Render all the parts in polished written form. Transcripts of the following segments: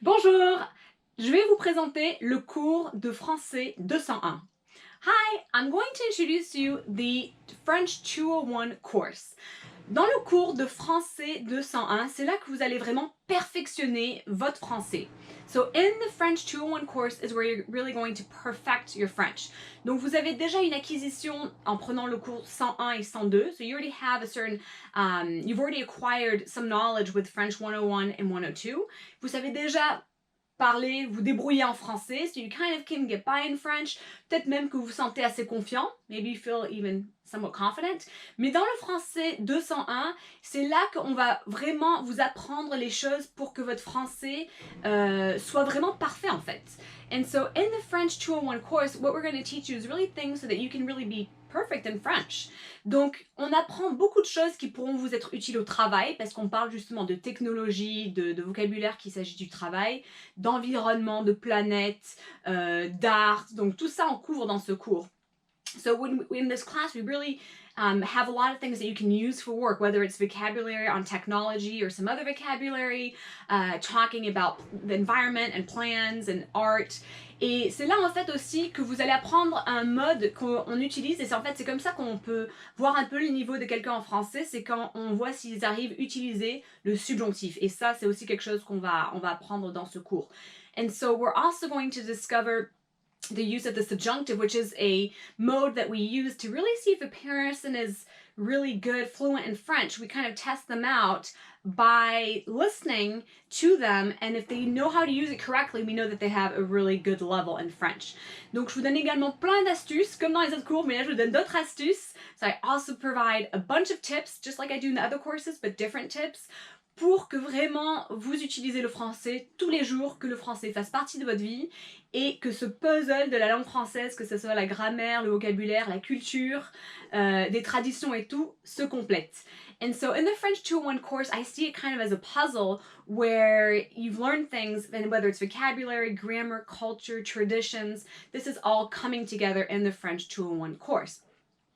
Bonjour, je vais vous présenter le cours de français 201. Hi, I'm going to introduce you the French 201 course. Dans le cours de français 201, c'est là que vous allez vraiment perfectionner votre français. So in the French 201 course is where you're really going to perfect your French. Donc vous avez déjà une acquisition en prenant le cours 101 et 102. So you already have a certain, you've already acquired some knowledge with French 101 and 102. Vous savez déjà parler, vous débrouiller en français, so you kind of can get by in French. Peut-être même que vous vous sentez assez confiant, maybe you feel even somewhat confident. Mais dans le français 201, c'est là qu'on va vraiment vous apprendre les choses pour que votre français soit vraiment parfait en fait. And so in the French 201 course, what we're going to teach you is really things so that you can really be perfect in French. Donc, on apprend beaucoup de choses qui pourront vous être utiles au travail, parce qu'on parle justement de technologie, de vocabulaire qu'il s'agit du travail, d'environnement, de planète, d'art. Donc, tout ça, on couvre dans ce cours. So in this class, we really have a lot of things that you can use for work, whether it's vocabulary on technology or some other vocabulary, talking about the environment and plans and art. Et c'est là en fait aussi que vous allez apprendre un mode qu'on utilise, et c'est en fait c'est comme ça qu'on peut voir un peu le niveau de quelqu'un en français, c'est quand on voit s'ils arrivent à utiliser le subjonctif. Et ça c'est aussi quelque chose qu'on va apprendre dans ce cours. And so we're also going to discover the use of the subjunctive, which is a mode that we use to really see if a person is really good, fluent in French. We kind of test them out by listening to them, and if they know how to use it correctly, we know that they have a really good level in French. Donc je vous donne également plein d'astuces, comme dans les autres cours, mais là je vous donne d'autres astuces. So I also provide a bunch of tips, just like I do in the other courses, but different tips, pour que vraiment vous utilisez le français tous les jours, que le français fasse partie de votre vie et que ce puzzle de la langue française, que ce soit la grammaire, le vocabulaire, la culture, des traditions et tout, se complète. And so in the French 201 course, I see it kind of as a puzzle where you've learned things, and whether it's vocabulary, grammar, culture, traditions, this is all coming together in the French 201 course.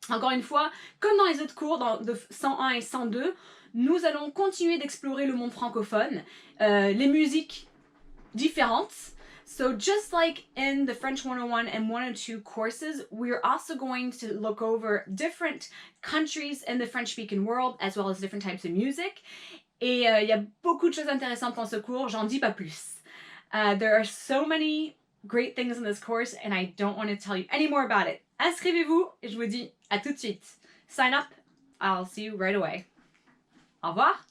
Encore une fois, comme dans les autres cours, dans de 101 et 102, nous allons continuer d'explorer le monde francophone, les musiques différentes. So just like in the French 101 and 102 courses, we're also going to look over different countries in the French-speaking world, as well as different types of music. Et il y a beaucoup de choses intéressantes dans ce cours, j'en dis pas plus. There are so many great things in this course, and I don't want to tell you any more about it. Inscrivez-vous, et je vous dis à tout de suite. Sign up, I'll see you right away. Au revoir!